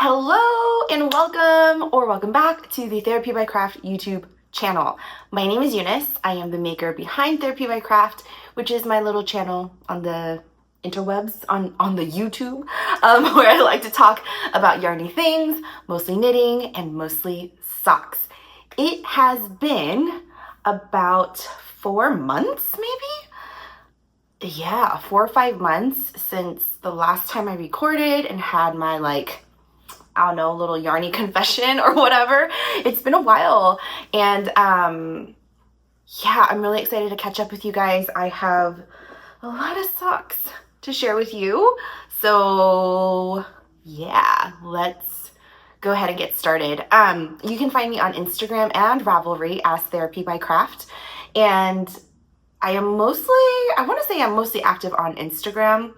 Hello and welcome back to the Therapy by Craft YouTube channel. My name is Eunice. I am the maker behind Therapy by Craft, which is my little channel on the interwebs, on the YouTube, where I like to talk about yarny things, mostly knitting and mostly socks. It has been about 4 months, maybe? Yeah, 4 or 5 months since the last time I recorded and had my I don't know, little yarny confession or whatever. It's been a while. And yeah, I'm really excited to catch up with you guys. I have a lot of socks to share with you. So yeah, let's go ahead and get started. You can find me on Instagram and Ravelry as Therapy by Craft. And I want to say I'm mostly active on Instagram,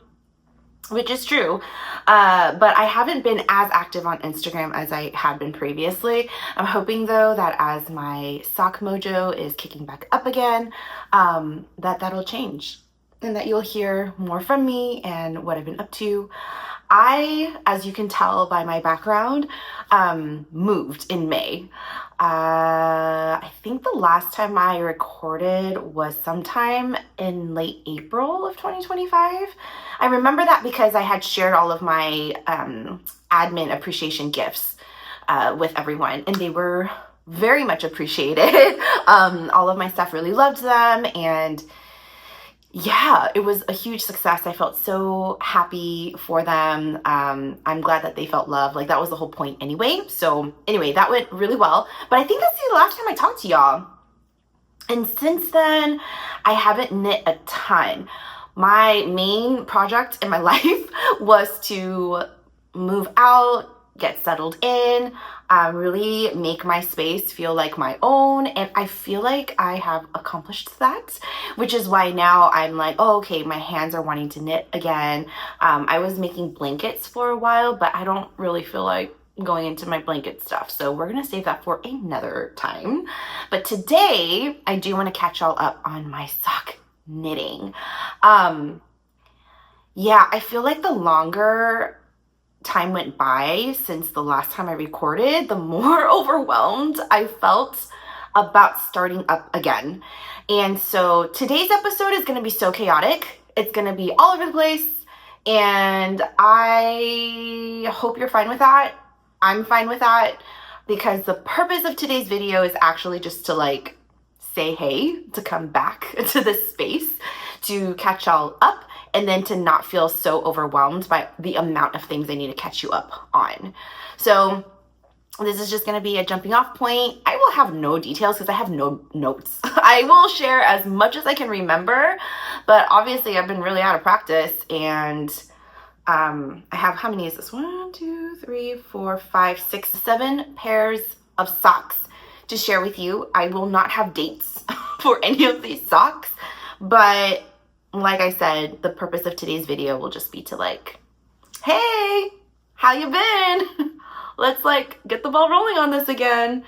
which is true, but I haven't been as active on Instagram as I had been previously. I'm hoping though that as my sock mojo is kicking back up again, that'll change and that you'll hear more from me and what I've been up to. I, as you can tell by my background, moved in May. I think the last time I recorded was sometime in late April of 2025. I remember that because I had shared all of my admin appreciation gifts with everyone, and they were very much appreciated. All of my staff really loved them, and yeah, it was a huge success. I felt so happy for them. I'm glad that they felt love. Like, that was the whole point anyway. So anyway, that went really well. But I think that's the last time I talked to y'all. And since then, I haven't knit a ton. My main project in my life was to move out, get settled in, really make my space feel like my own. And I feel like I have accomplished that, which is why now I'm like, oh, okay, my hands are wanting to knit again. I was making blankets for a while, but I don't really feel like going into my blanket stuff. So we're going to save that for another time. But today I do want to catch y'all up on my sock knitting. Yeah, I feel like the longer time went by since the last time I recorded, the more overwhelmed I felt about starting up again. And so today's episode is going to be so chaotic. It's going to be all over the place. And I hope you're fine with that. I'm fine with that, because the purpose of today's video is actually just to say hey, to come back to this space, to catch y'all up, and then to not feel so overwhelmed by the amount of things I need to catch you up on. So this is just going to be a jumping off point. I will have no details because I have no notes. I will share as much as I can remember, but obviously I've been really out of practice, and I have, how many is this? 1, 2, 3, 4, 5, 6, 7 pairs of socks to share with you. I will not have dates for any of these socks, but like I said, the purpose of today's video will just be to hey, how you been? Let's get the ball rolling on this again,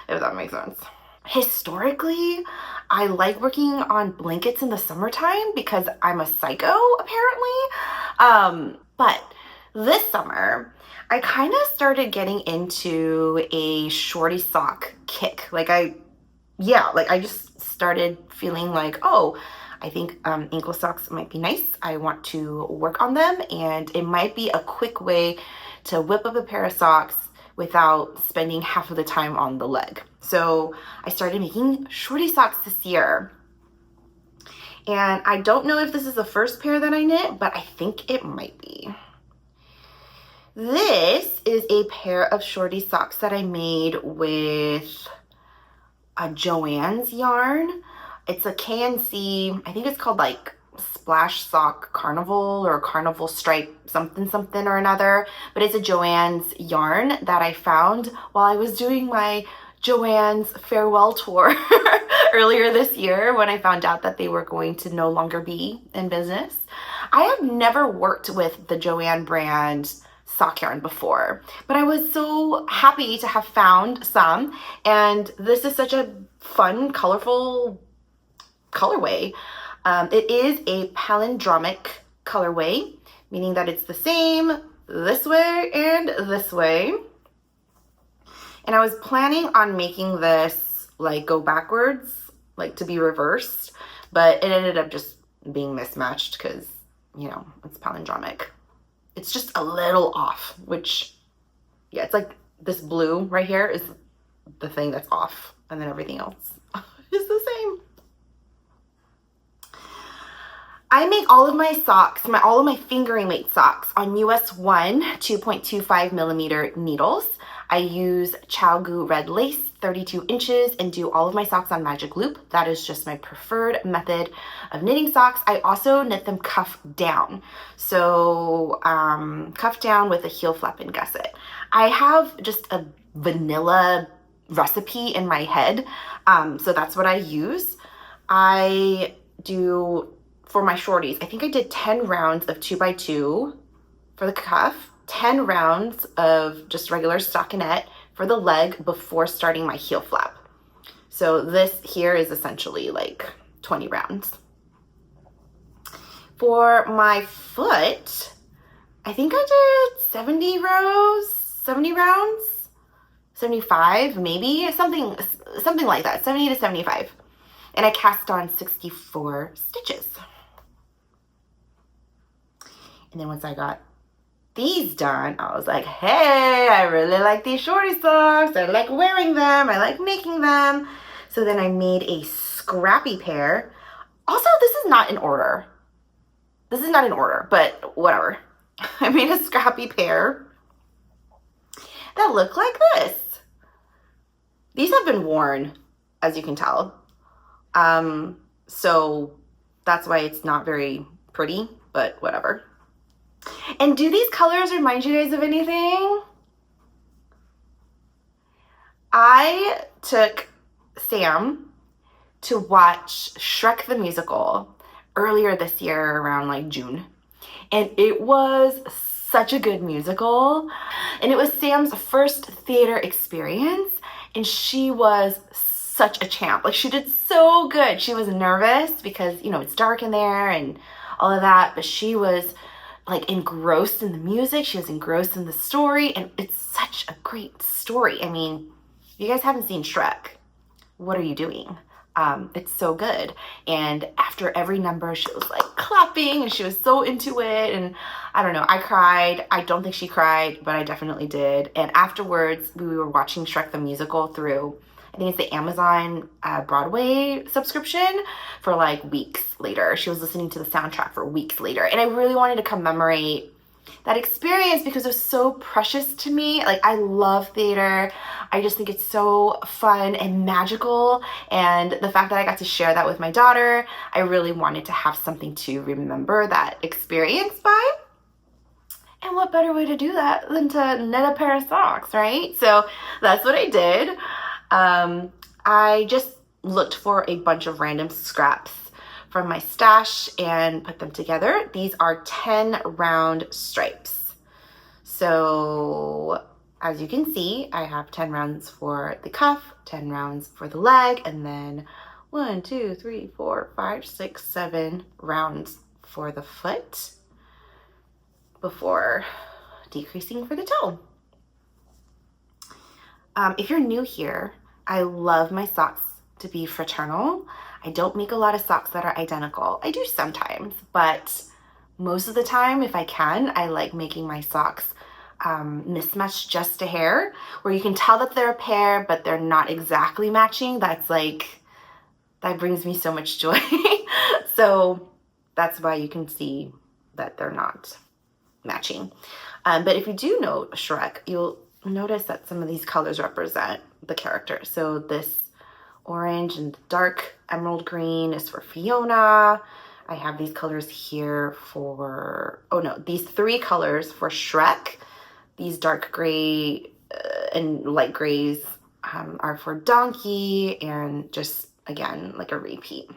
if that makes sense. Historically, I like working on blankets in the summertime because I'm a psycho, apparently. But this summer, I kind of started getting into a shorty sock kick. I just started feeling oh, I think ankle socks might be nice. I want to work on them, and it might be a quick way to whip up a pair of socks without spending half of the time on the leg. So I started making shorty socks this year. And I don't know if this is the first pair that I knit, but I think it might be. This is a pair of shorty socks that I made with a Joann's yarn. It's a KNC, I think it's called Splash Sock Carnival or Carnival Stripe something or another, but it's a Joann's yarn that I found while I was doing my Joann's farewell tour earlier this year, when I found out that they were going to no longer be in business. I have never worked with the Joann brand sock yarn before, but I was so happy to have found some, and this is such a fun, colorful colorway. It is a palindromic colorway, meaning that it's the same this way and this way. And I was planning on making this like go backwards, like to be reversed, but it ended up just being mismatched because, you know, it's palindromic. It's just a little off, which, yeah, it's like this blue right here is the thing that's off, and then everything else is the same. I make all of my socks, all of my fingering weight socks on US 1 2.25 millimeter needles. I use ChiaoGoo red lace, 32 inches, and do all of my socks on magic loop. That is just my preferred method of knitting socks. I also knit them cuff down. So cuff down with a heel flap and gusset. I have just a vanilla recipe in my head, so that's what I use. I do, for my shorties, I think I did 10 rounds of 2x2 for the cuff, 10 rounds of just regular stockinette for the leg before starting my heel flap. So this here is essentially like 20 rounds. For my foot, I think I did 70 rounds, 75 maybe, something like that, 70 to 75. And I cast on 64 stitches. And then once I got these done, I was like, hey, I really like these shorty socks. I like wearing them. I like making them. So then I made a scrappy pair. Also, this is not in order. But whatever. I made a scrappy pair that look like this. These have been worn, as you can tell. So that's why it's not very pretty, but whatever. And do these colors remind you guys of anything? I took Sam to watch Shrek the Musical earlier this year around like June. And it was such a good musical. And it was Sam's first theater experience. And she was such a champ. Like, she did so good. She was nervous because, you know, it's dark in there and all of that. But she was like engrossed in the music. She was engrossed in the story. And it's such a great story. I mean, if you guys haven't seen Shrek, what are you doing? It's so good. And after every number, she was like clapping and she was so into it. And I don't know, I cried. I don't think she cried, but I definitely did. And afterwards, we were watching Shrek the Musical through, I think it's the Amazon Broadway subscription, for like weeks later. She was listening to the soundtrack for weeks later. And I really wanted to commemorate that experience because it was so precious to me. Like, I love theater. I just think it's so fun and magical. And the fact that I got to share that with my daughter, I really wanted to have something to remember that experience by. And what better way to do that than to knit a pair of socks, right? So that's what I did. I just looked for a bunch of random scraps from my stash and put them together. These are 10 round stripes. So as you can see, I have 10 rounds for the cuff, 10 rounds for the leg, and then 1, 2, 3, 4, 5, 6, 7 rounds for the foot before decreasing for the toe. If you're new here, I love my socks to be fraternal. I don't make a lot of socks that are identical. I do sometimes, but most of the time, if I can, I like making my socks mismatched just a hair, where you can tell that they're a pair, but they're not exactly matching. That brings me so much joy. So that's why you can see that they're not matching. But if you do know Shrek, you'll notice that some of these colors represent the character. So this orange and dark emerald green is for Fiona. I have these colors here for, these 3 colors for Shrek. These dark gray and light grays are for Donkey, and just, again, like a repeat.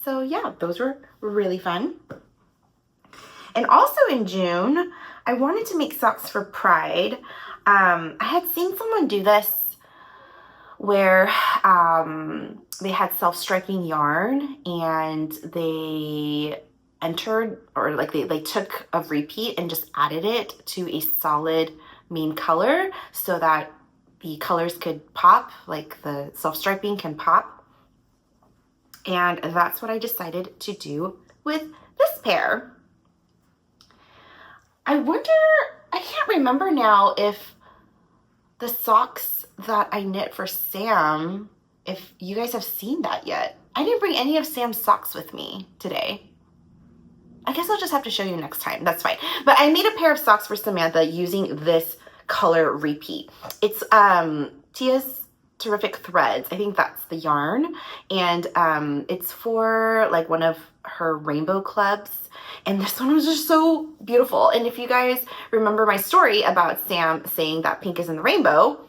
So yeah, those were really fun. And also in June, I wanted to make socks for Pride. I had seen someone do this where they had self-striking yarn and they entered, or like they took a repeat and just added it to a solid main color so that the colors could pop, like the self-striping can pop. And that's what I decided to do with this pair. I wonder, I can't remember now if the socks that I knit for Sam, if you guys have seen that yet. I didn't bring any of Sam's socks with me today. I guess I'll just have to show you next time. That's fine. But I made a pair of socks for Samantha using this color repeat. It's Tia's Terrific Threads. I think that's the yarn. And it's for like one of her rainbow clubs. And this one was just so beautiful. And if you guys remember my story about Sam saying that pink is in the rainbow,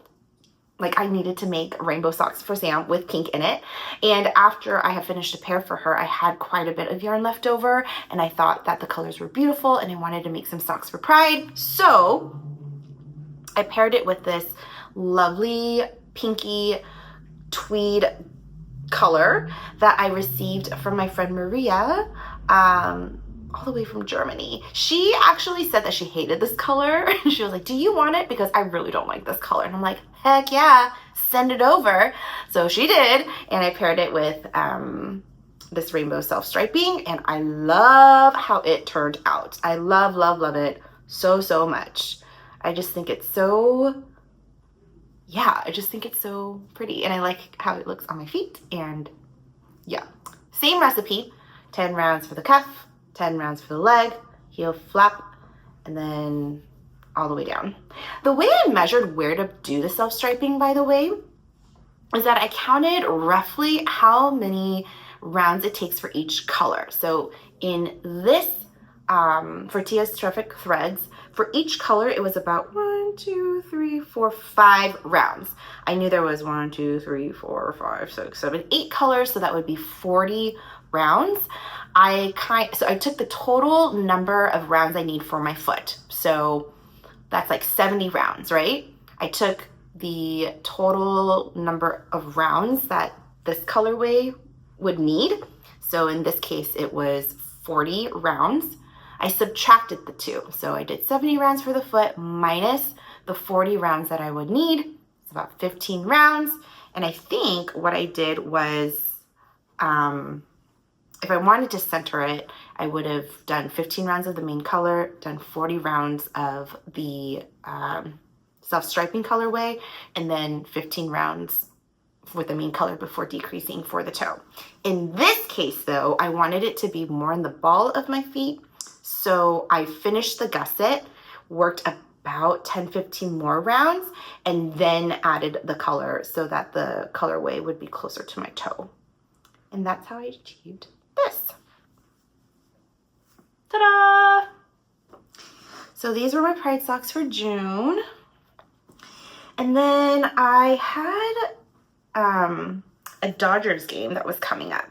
like I needed to make rainbow socks for Sam with pink in it. And after I had finished a pair for her, I had quite a bit of yarn left over and I thought that the colors were beautiful and I wanted to make some socks for Pride. So I paired it with this lovely pinky tweed color that I received from my friend Maria, all the way from Germany. She actually said that she hated this color. She was like, do you want it? Because I really don't like this color. And I'm like, heck yeah, send it over. So she did. And I paired it with this rainbow self-striping. And I love how it turned out. I love, love, love it so, so much. I just think it's so, yeah, I just think it's so pretty. And I like how it looks on my feet. And yeah, same recipe, 10 rounds for the cuff, 10 rounds for the leg, heel flap, and then all the way down. The way I measured where to do the self-striping, by the way, is that I counted roughly how many rounds it takes for each color. So in this, for Tia's Terrific Threads, for each color, it was about 1, 2, 3, 4, 5 rounds. I knew there was 1, 2, 3, 4, 5, 6, 7, 8 colors, so that would be 40 rounds. So I took the total number of rounds I need for my foot. So that's like 70 rounds, right? I took the total number of rounds that this colorway would need. So in this case, it was 40 rounds. I subtracted the two. So I did 70 rounds for the foot minus the 40 rounds that I would need. It's about 15 rounds. And I think what I did was, if I wanted to center it, I would have done 15 rounds of the main color, done 40 rounds of the self-striping colorway, and then 15 rounds with the main color before decreasing for the toe. In this case, though, I wanted it to be more in the ball of my feet. So I finished the gusset, worked about 10-15 more rounds, and then added the color so that the colorway would be closer to my toe. And that's how I achieved this. Ta-da! So these were my Pride socks for June. And then I had a Dodgers game that was coming up.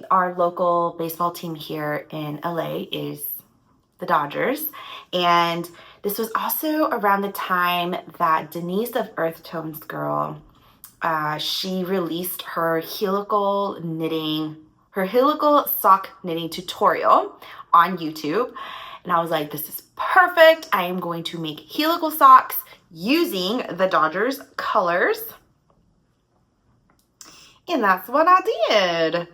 Our local baseball team here in LA is the Dodgers. And this was also around the time that Denise of Earth Tones Girl, she released her helical sock knitting tutorial on YouTube. And I was like, this is perfect. I am going to make helical socks using the Dodgers colors. And that's what I did.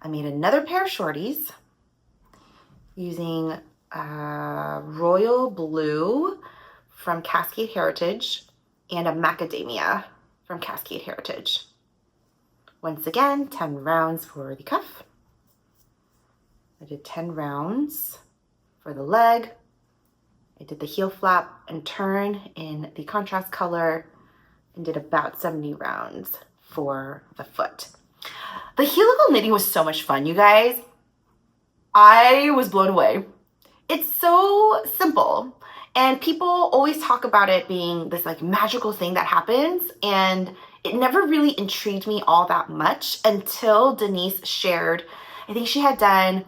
I made another pair of shorties using royal blue from Cascade Heritage and a macadamia from Cascade Heritage. Once again, 10 rounds for the cuff. I did 10 rounds for the leg. I did the heel flap and turn in the contrast color and did about 70 rounds for the foot. The helical knitting was so much fun, you guys. I was blown away. It's so simple. And people always talk about it being this like magical thing that happens. And it never really intrigued me all that much until Denise shared, I think she had done,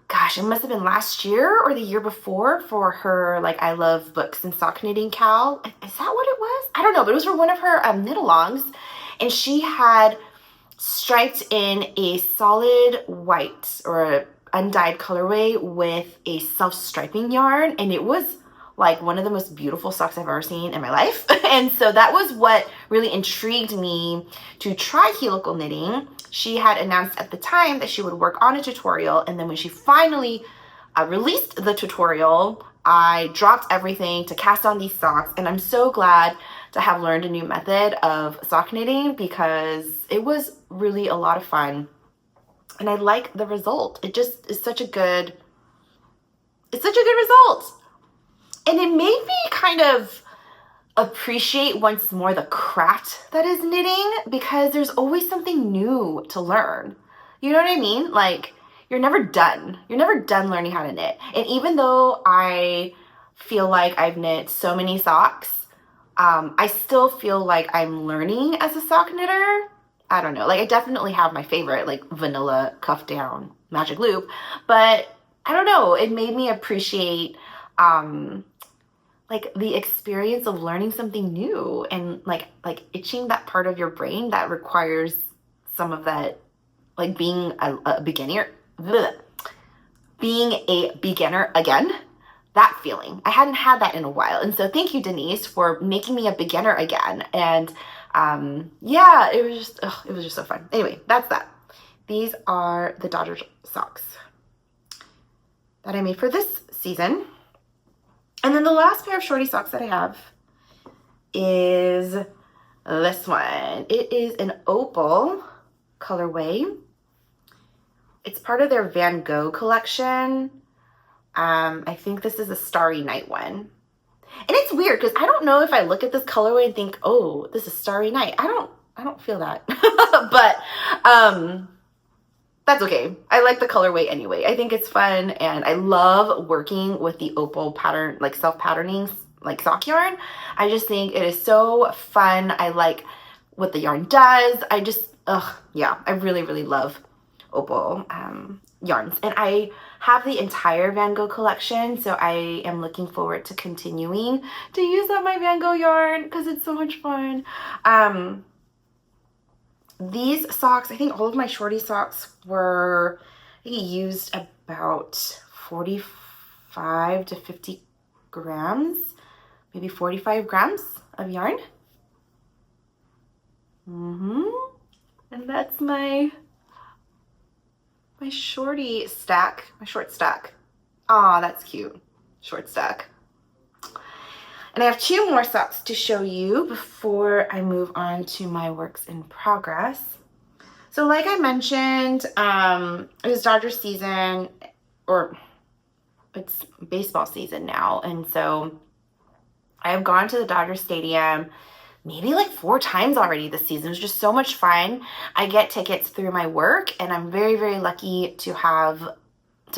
gosh, it must have been last year or the year before for her, like, I love books and sock knitting cowl. Is that what it was? I don't know, but it was for one of her knit-alongs. And she had striped in a solid white or undyed colorway with a self-striping yarn, and it was like one of the most beautiful socks I've ever seen in my life. And so that was what really intrigued me to try helical knitting. She had announced at the time that she would work on a tutorial, and then when she finally released the tutorial, I dropped everything to cast on these socks, and I'm so glad to have learned a new method of sock knitting because it was really a lot of fun, and I like the result. It just is such a good, it's such a good result. And it made me kind of appreciate once more the craft that is knitting, because there's always something new to learn. You know what I mean? Like, you're never done. You're never done learning how to knit. And even though I feel like I've knit so many socks, I still feel like I'm learning as a sock knitter. I don't know. Like, I definitely have my favorite, like vanilla cuff down magic loop, but I don't know. It made me appreciate like the experience of learning something new, and like itching that part of your brain that requires some of that, like being a beginner, being a beginner again, that feeling. I hadn't had that in a while. And so thank you, Denise, for making me a beginner again. And yeah, it was just so fun. Anyway, that's that. These are the Dodger socks that I made for this season. And then the last pair of shorty socks that I have is this one. It is an opal colorway. It's part of their Van Gogh collection. I think this is a Starry Night one. And it's weird because I don't know if I look at this colorway and think, oh, this is Starry Night. I don't feel that. But that's okay. I like the colorway anyway. I think it's fun, and I love working with the opal pattern, like self-patterning, like sock yarn. I just think it is so fun. I like what the yarn does. I just, yeah, I really, really love opal yarns. And I have the entire Van Gogh collection, so I am looking forward to continuing to use up my Van Gogh yarn because it's so much fun. These socks, I think all of my shorty socks were, I think, used about 45 to 50 grams, maybe 45 grams of yarn. And that's my shorty stack, my short stack. Aw, that's cute. Short stack. And I have two more socks to show you before I move on to my works in progress. So like I mentioned, it was Dodger season, or it's baseball season now. And so I have gone to the Dodger Stadium maybe like 4 times already this season. It was just so much fun. I get tickets through my work, and I'm very, very lucky to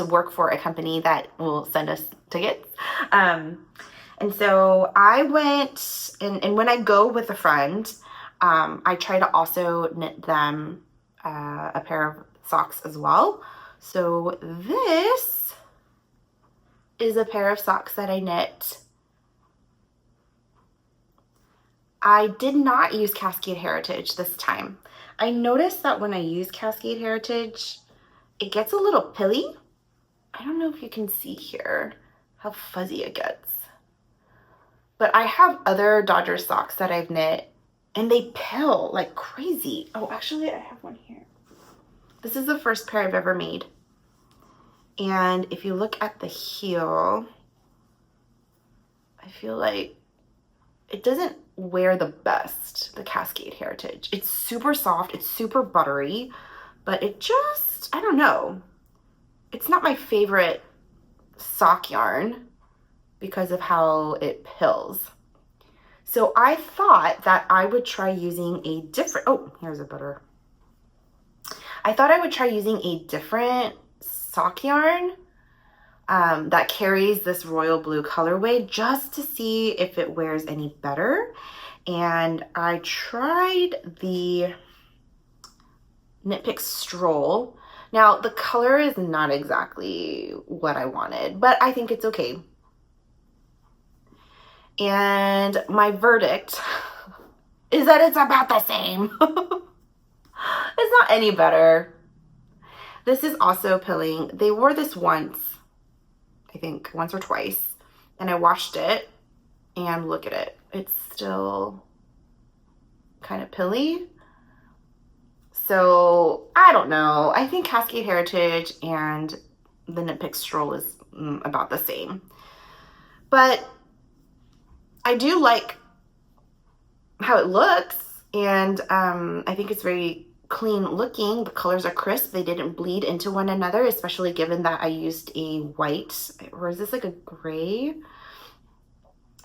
work for a company that will send us tickets. And so I went, and when I go with a friend, I try to also knit them a pair of socks as well. So this is a pair of socks that I knit. I did not use Cascade Heritage this time. I noticed that when I use Cascade Heritage, it gets a little pilly. I don't know if you can see here how fuzzy it gets. But I have other Dodger socks that I've knit, and they pill like crazy. Oh, actually, I have one here. This is the first pair I've ever made. And if you look at the heel, I feel like it doesn't wear the best, the Cascade Heritage. It's super soft, it's super buttery, but it just, I don't know. It's not my favorite sock yarn because of how it pills. So I thought that I would try using a different, oh, here's a butter. I thought I would try using a different sock yarn that carries this royal blue colorway just to see if it wears any better. And I tried the Knit Pick Stroll. Now the color is not exactly what I wanted, but I think it's okay. And my verdict is that it's about the same. It's not any better. This is also pilling. They wore this once, I think once or twice, and I washed it, and look at it. It's still kind of pilly. So I don't know. I think Cascade Heritage and the Knit Pick Stroll is about the same. But I do like how it looks, and I think it's very clean looking. The colors are crisp. They didn't bleed into one another, especially given that I used a white, or is this like a gray?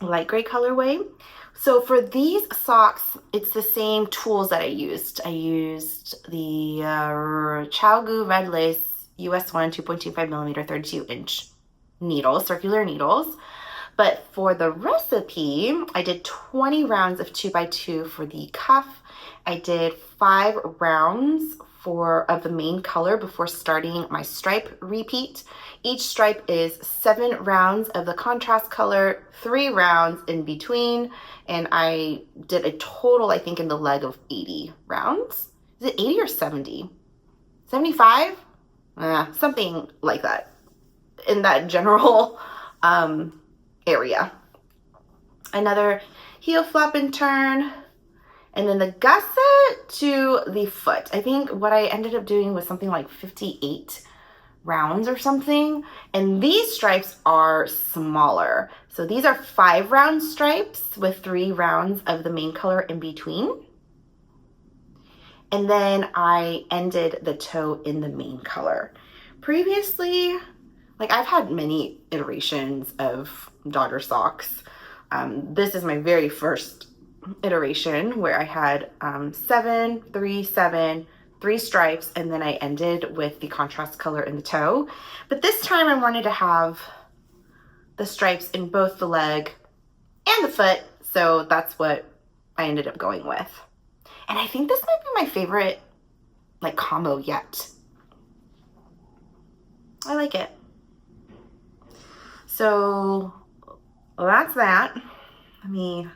Light gray colorway. So for these socks, it's the same tools that I used. I used the ChiaoGoo Red Lace US 1 2.25 millimeter 32-inch needles, circular needles. But for the recipe, I did 20 rounds of 2x2 for the cuff. I did 5 rounds of the main color before starting my stripe repeat. Each stripe is 7 rounds of the contrast color, 3 rounds in between, and I did a total, I think, in the leg of 80 rounds. Is it 80 or 70? 75? Something like that, in that general area. Another heel flap and turn, and then the gusset to the foot. I think what I ended up doing was something like 58 rounds or something. And these stripes are smaller. So these are 5 round stripes with 3 rounds of the main color in between. And then I ended the toe in the main color. Previously, like, I've had many iterations of daughter socks. This is my very first iteration where I had 7, 3, 7, 3 stripes, and then I ended with the contrast color in the toe. But this time I wanted to have the stripes in both the leg and the foot, so that's what I ended up going with. And I think this might be my favorite, like, combo yet. I like it. So that's that. Let me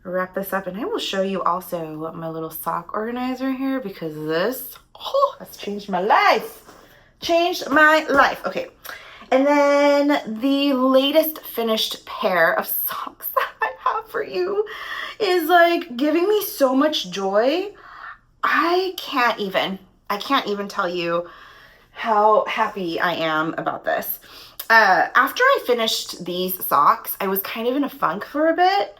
wrap this up, and I will show you also my little sock organizer here, because this has changed my life. Changed my life. Okay. And then the latest finished pair of socks that I have for you is like giving me so much joy. I can't even tell you how happy I am about this. After I finished these socks, I was kind of in a funk for a bit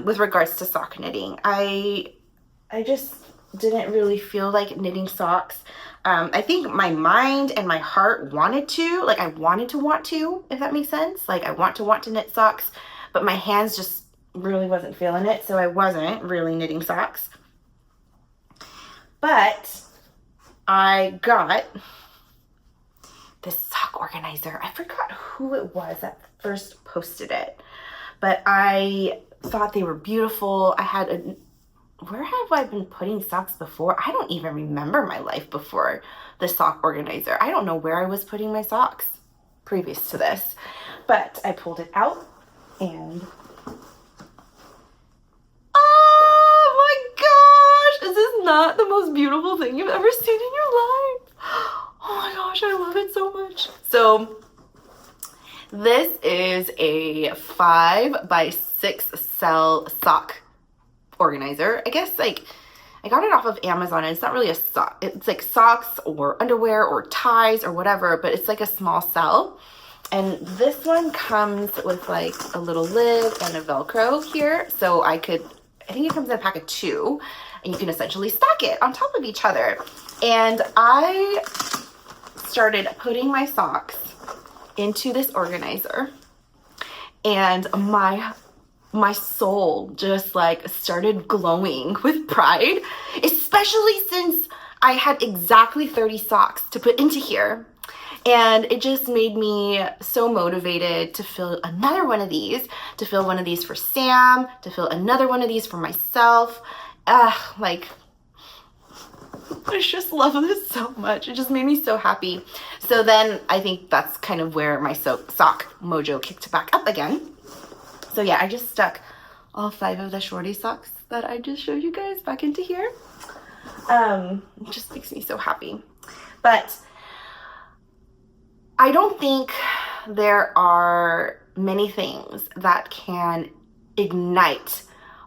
with regards to sock knitting. I just didn't really feel like knitting socks. I think my mind and my heart wanted to, like, I wanted to want to, if that makes sense. Like, I want to knit socks, but my hands just really wasn't feeling it, so I wasn't really knitting socks. But I got this sock organizer. I forgot who it was that first posted it, but I thought they were beautiful. Where have I been putting socks before? I don't even remember my life before the sock organizer. I don't know where I was putting my socks previous to this, but I pulled it out and oh my gosh, is this not the most beautiful thing you've ever seen in your life? Oh my gosh, I love it so much. So this is a 5x6 cell sock organizer. I guess, like, I got it off of Amazon, and it's not really a sock. It's like socks or underwear or ties or whatever, but it's like a small cell. And this one comes with like a little lid and a Velcro here. So I think it comes in a pack of 2, and you can essentially stack it on top of each other. And I started putting my socks into this organizer, and my soul just like started glowing with pride, especially since I had exactly 30 socks to put into here. And it just made me so motivated to fill another one of these, to fill one of these for Sam, to fill another one of these for myself. Like, I just love this so much. It just made me so happy. So then I think that's kind of where my sock mojo kicked back up again. So yeah, I just stuck all 5 of the shorty socks that I just showed you guys back into here. It just makes me so happy. But I don't think there are many things that can ignite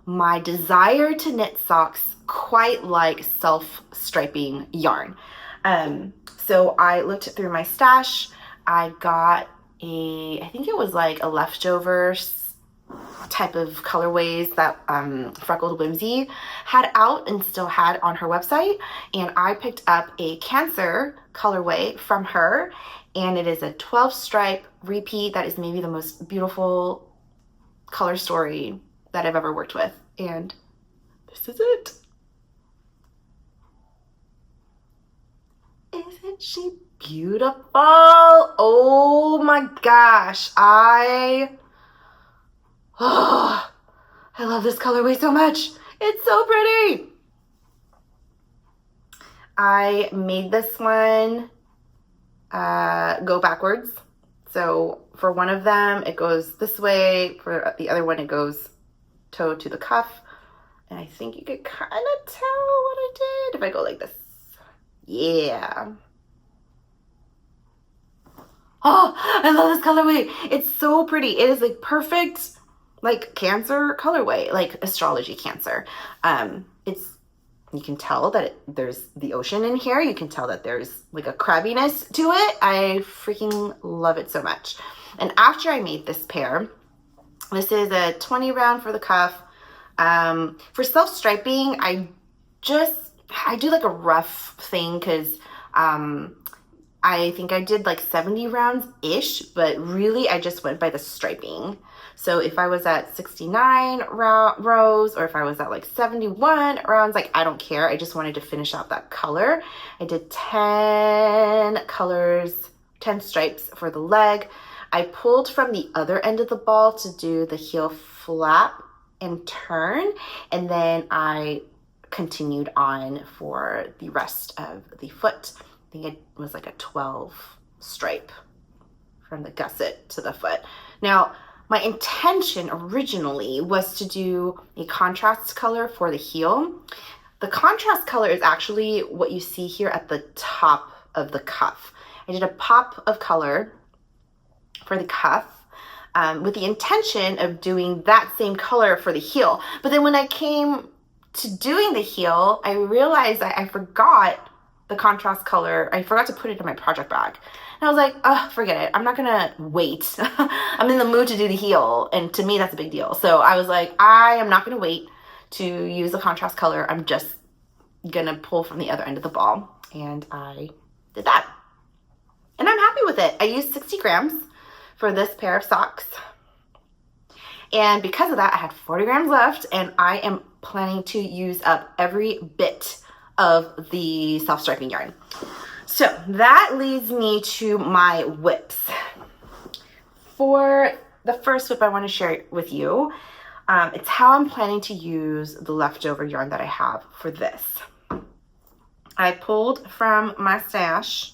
my desire to knit socks quite like self-striping yarn. So I looked through my stash. I got I think it was like a leftover type of colorways that Freckled Whimsy had out and still had on her website. And I picked up a Cancer colorway from her, and it is a 12 stripe repeat that is maybe the most beautiful color story that I've ever worked with. And this is it. Isn't she beautiful? Oh my gosh. I love this colorway so much. It's so pretty. I made this one go backwards. So for one of them, it goes this way. For the other one, it goes toe to the cuff. And I think you could kind of tell what I did if I go like this. Yeah. Oh, I love this colorway. It's so pretty. It is like perfect, like Cancer colorway, like astrology Cancer. You can tell that there's the ocean in here. You can tell that there's like a crabbiness to it. I freaking love it so much. And after I made this pair, this is a 20 round for the cuff. For self-striping, I do like a rough thing because I think I did like 70 rounds-ish, but really I just went by the striping. So if I was at 69 rows or if I was at like 71 rounds, like I don't care. I just wanted to finish out that color. I did 10 colors, 10 stripes for the leg. I pulled from the other end of the ball to do the heel flap and turn, and then I continued on for the rest of the foot. I think it was like a 12 stripe from the gusset to the foot. Now, my intention originally was to do a contrast color for the heel. The contrast color is actually what you see here at the top of the cuff. I did a pop of color for the cuff with the intention of doing that same color for the heel. But then when I came to doing the heel, I realized that I forgot the contrast color. I forgot to put it in my project bag. And I was like, oh, forget it. I'm not gonna wait. I'm in the mood to do the heel. And to me, that's a big deal. So I was like, I am not gonna wait to use the contrast color. I'm just gonna pull from the other end of the ball. And I did that. And I'm happy with it. I used 60 grams for this pair of socks. And because of that, I had 40 grams left, and I am planning to use up every bit of the self-striping yarn. So that leads me to my whips. For the first whip I want to share with you, it's how I'm planning to use the leftover yarn that I have for this. I pulled from my stash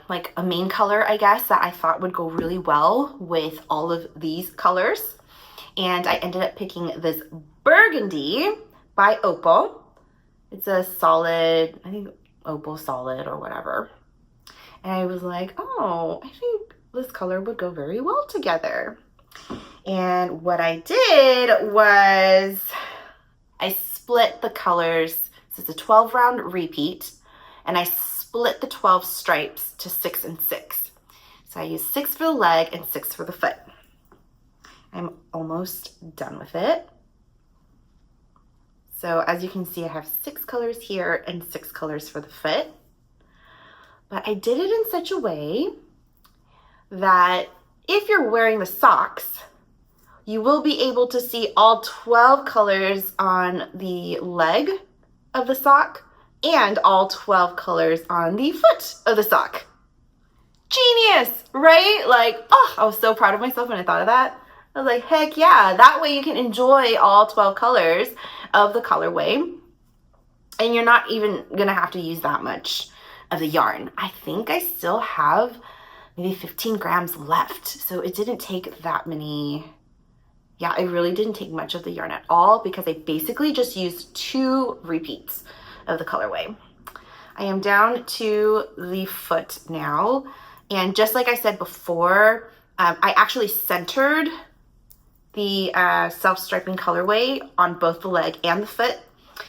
like a main color, I guess, that I thought would go really well with all of these colors. And I ended up picking this burgundy by Opal. It's a solid, I think Opal solid or whatever. And I was like, oh, I think this color would go very well together. And what I did was I split the colors. So it's a 12 round repeat, and I split the 12 stripes to 6 and 6. So I used 6 for the leg and 6 for the foot. I'm almost done with it. So as you can see, I have 6 colors here and 6 colors for the foot. But I did it in such a way that if you're wearing the socks, you will be able to see all 12 colors on the leg of the sock and all 12 colors on the foot of the sock. Genius, right? Like, oh, I was so proud of myself when I thought of that. I was like, heck yeah, that way you can enjoy all 12 colors of the colorway, and you're not even gonna have to use that much of the yarn. I think I still have maybe 15 grams left, so it didn't take that many yeah, I really didn't take much of the yarn at all because I basically just used 2 repeats of the colorway. I am down to the foot now. And just like I said before, I actually centered the self-striping colorway on both the leg and the foot.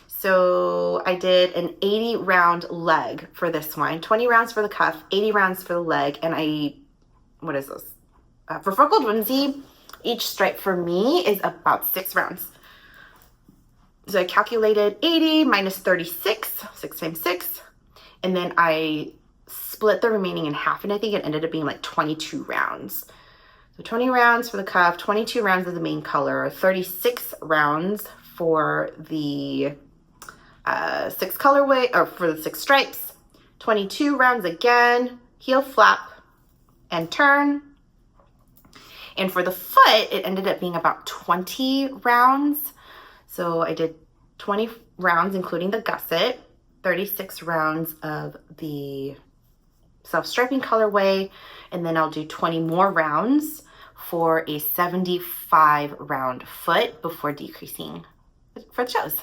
So I did an 80 round leg for this one, 20 rounds for the cuff, 80 rounds for the leg. And what is this? For Freckled Whimsy, each stripe for me is about 6 rounds. So I calculated 80 minus 36, 6 times 6. And then I split the remaining in half, and I think it ended up being like 22 rounds. So 20 rounds for the cuff, 22 rounds of the main color, 36 rounds for the 6 colorway, or for the 6 stripes, 22 rounds again, heel flap and turn. And for the foot, it ended up being about 20 rounds. So I did 20 rounds, including the gusset, 36 rounds of the self-striping colorway, and then I'll do 20 more rounds for a 75 round foot before decreasing for the toes.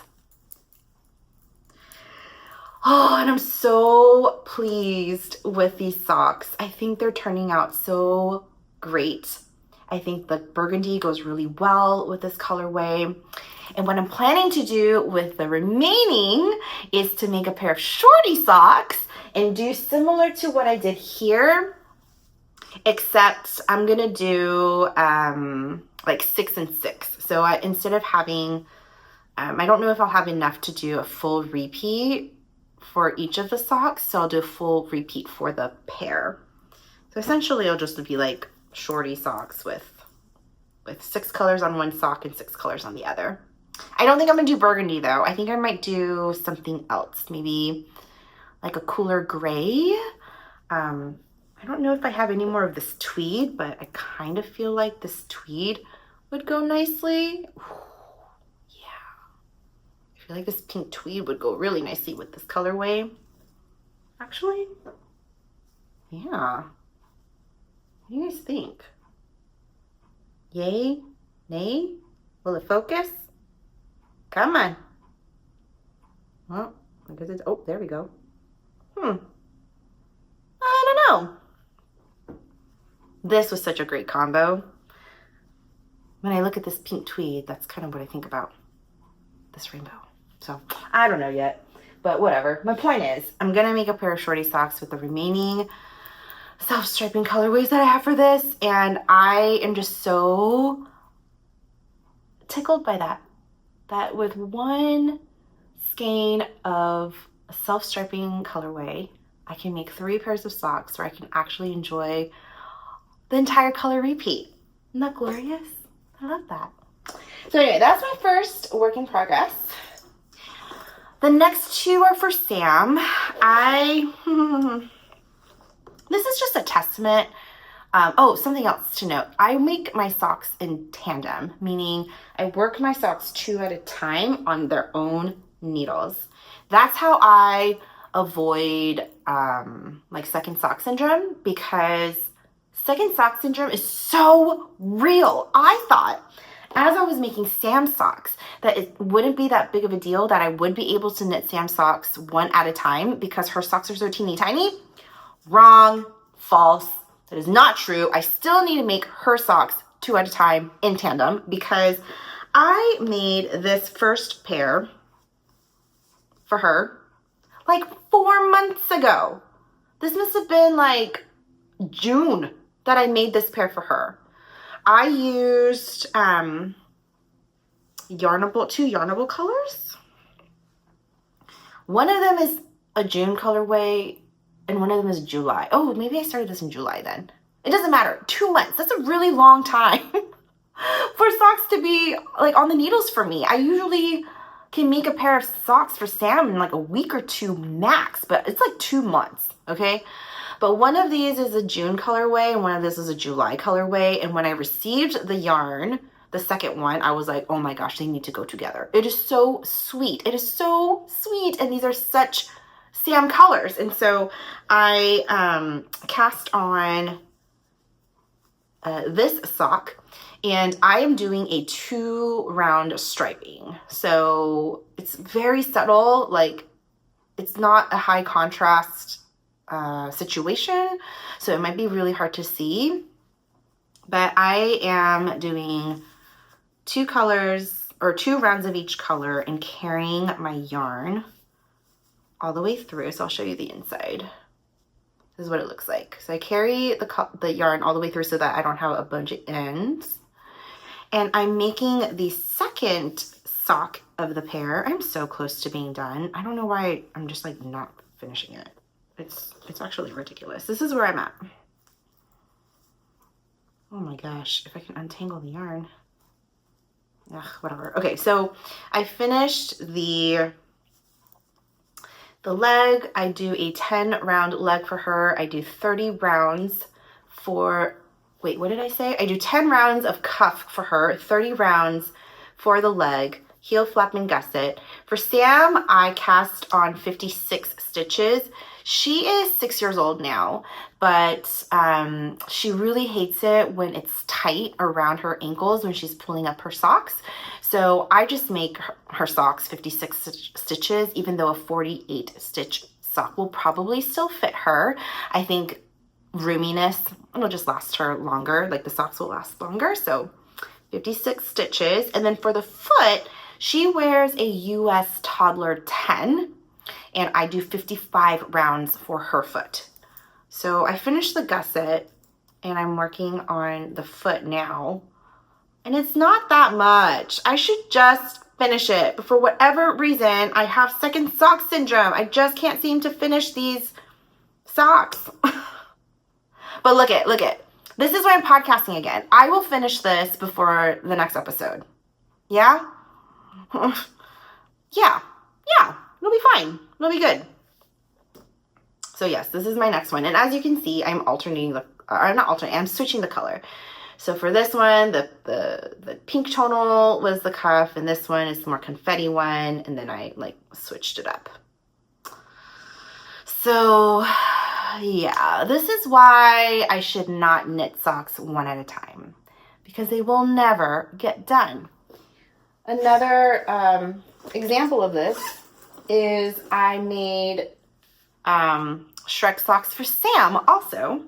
Oh, and I'm so pleased with these socks. I think they're turning out so great. I think the burgundy goes really well with this colorway. And what I'm planning to do with the remaining is to make a pair of shorty socks and do similar to what I did here, except I'm gonna do like 6 and 6. So instead of having, I don't know if I'll have enough to do a full repeat for each of the socks, so I'll do a full repeat for the pair. So essentially it'll just be like shorty socks with 6 colors on one sock and 6 colors on the other. I don't think I'm gonna do burgundy though. I think I might do something else, maybe like a cooler gray. I don't know if I have any more of this tweed, but I kind of feel like this tweed would go nicely. Ooh, yeah. I feel like this pink tweed would go really nicely with this colorway. Actually, yeah. What do you guys think? Yay? Nay? Will it focus? Come on. Well, I guess it's, oh, there we go. I don't know. This was such a great combo. When I look at this pink tweed, that's kind of what I think about this rainbow. So I don't know yet, but whatever. My point is, I'm gonna make a pair of shorty socks with the remaining self-striping colorways that I have for this, and I am just so tickled by that. That with one skein of a self-striping colorway, I can make 3 pairs of socks where I can actually enjoy the entire color repeat. Isn't that glorious? I love that. So anyway, that's my first work in progress. The next 2 are for Sam. This is just a testament. Oh, something else to note. I make my socks in tandem, meaning I work my socks 2 at a time on their own needles. That's how I avoid like second sock syndrome, because second sock syndrome is so real. I thought as I was making Sam's socks that it wouldn't be that big of a deal, that I would be able to knit Sam's socks 1 at a time because her socks are so teeny tiny. Wrong, false. That is not true. I still need to make her socks 2 at a time in tandem because I made this first pair for her like 4 months ago. This must have been like June that I made this pair for her. I used 2 yarnable colors. One of them is a June colorway and one of them is July. Oh, maybe I started this in July then. It doesn't matter. 2 months. That's a really long time for socks to be like on the needles for me. I usually can make a pair of socks for Sam in like a week or 2 max, but it's like 2 months, okay? But one of these is a June colorway and one of this is a July colorway. And when I received the yarn, the second one, I was like, oh my gosh, they need to go together. It is so sweet. It is so sweet. And these are such Sam colors. And so I cast on this sock, and I am doing a 2-round striping. So it's very subtle, like it's not a high contrast situation, so it might be really hard to see, but I am doing 2 colors or 2 rounds of each color and carrying my yarn all the way through. So I'll show you the inside. This is what it looks like. So I carry the yarn all the way through so that I don't have a bunch of ends. And I'm making the second sock of the pair. I'm so close to being done. I don't know why I'm just like not finishing it. It's actually ridiculous. This is where I'm at. Oh my gosh, if I can untangle the yarn. Ugh, whatever. Okay, so I finished the leg. I do a 10-round leg for her. I do 30 rounds for, wait, what did I say? I do 10 rounds of cuff for her, 30 rounds for the leg, heel, flap, and gusset. For Sam, I cast on 56 stitches. She is 6 years old now, but she really hates it when it's tight around her ankles when she's pulling up her socks. So I just make her socks 56 stitches, even though a 48 stitch sock will probably still fit her. I think roominess, it'll just last her longer, like the socks will last longer. So 56 stitches. And then for the foot, she wears a US toddler 10, and I do 55 rounds for her foot. So I finished the gusset and I'm working on the foot now. And it's not that much. I should just finish it. But for whatever reason, I have second sock syndrome. I just can't seem to finish these socks. But look it. This is why I'm podcasting again. I will finish this before the next episode. Yeah? Yeah. It'll be fine. It'll be good. So yes, this is my next one. And as you can see, I'm I'm switching the color. So for this one, the pink tonal was the cuff, and this one is the more confetti one, and then I like switched it up. So yeah, this is why I should not knit socks one at a time, because they will never get done. Another example of this is I made Shrek socks for Sam also.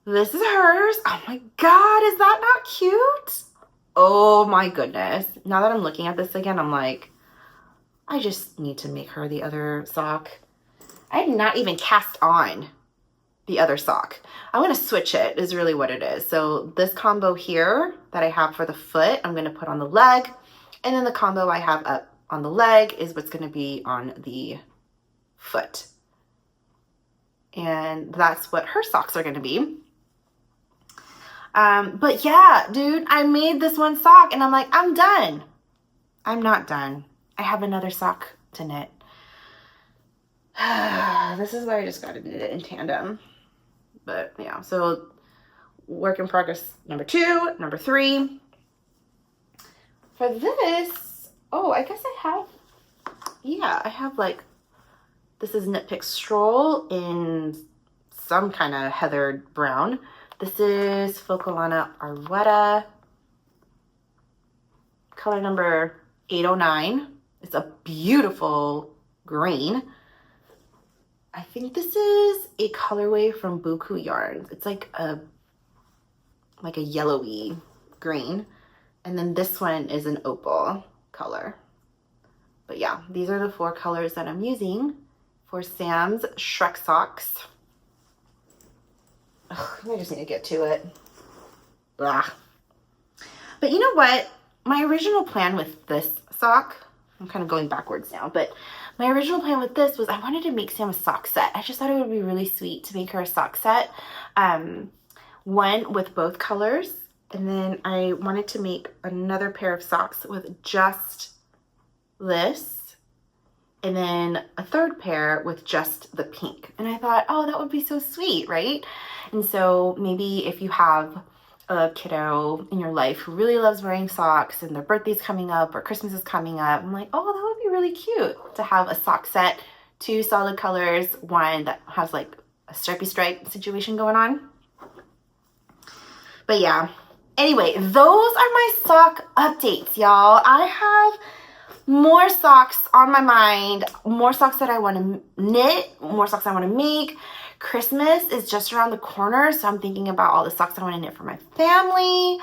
This is hers. Oh my God, is that not cute? Oh my goodness. Now that I'm looking at this again, I'm like, I just need to make her the other sock. I did not even cast on the other sock. I'm going to switch it is really what it is. So this combo here that I have for the foot, I'm going to put on the leg. And then the combo I have up on the leg is what's going to be on the foot. And that's what her socks are going to be. But yeah, dude, I made this one sock and I'm like, I'm done. I'm not done. I have another sock to knit. This is why I just got to knit it in tandem. But yeah, so work in progress number 2, number 3. For this, oh, I guess I have like, this is Knit Pick Stroll in some kind of heathered brown. This is Focolana Arvetta, color number 809. It's a beautiful green. I think this is a colorway from Buku Yarns. It's like a yellowy green. And then this one is an opal color. But yeah, these are the 4 colors that I'm using for Sam's Shrek socks. Ugh, I just need to get to it. Blah. But you know what? My original plan with this sock, I'm kind of going backwards now, but my original plan with this was I wanted to make Sam a sock set. I just thought it would be really sweet to make her a sock set. One with both colors, and then I wanted to make another pair of socks with just this, and then a third pair with just the pink. And I thought, oh, that would be so sweet, right? And so maybe if you have a kiddo in your life who really loves wearing socks and their birthday's coming up or Christmas is coming up, I'm like, oh, that would be really cute to have a sock set, 2 solid colors, one that has like a stripy stripe situation going on. But yeah, anyway, those are my sock updates, y'all. I have more socks on my mind, more socks that I want to knit, more socks I want to make. Christmas is just around the corner, so I'm thinking about all the socks I want to knit for my family.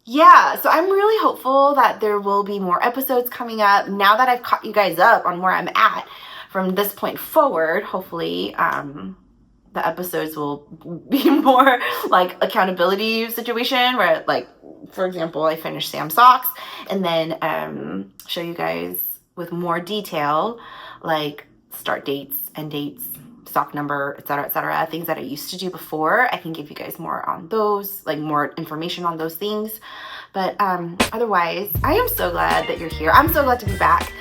Yeah, so I'm really hopeful that there will be more episodes coming up. Now that I've caught you guys up on where I'm at from this point forward, hopefully the episodes will be more like accountability situation where, like, for example, I finish Sam's socks and then show you guys with more detail, like start dates, end dates, stock number, etc., things that I used to do before. I can give you guys more on those, like more information on those things. But otherwise, I am so glad that you're here. I'm so glad to be back.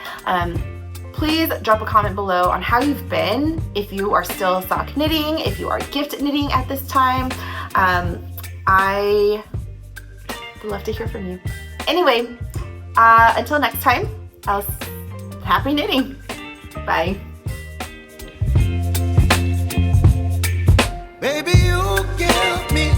Please drop a comment below on how you've been, if you are still sock knitting, if you are gift knitting at this time. I would love to hear from you. Anyway, until next time, happy knitting. Bye. Baby, you give me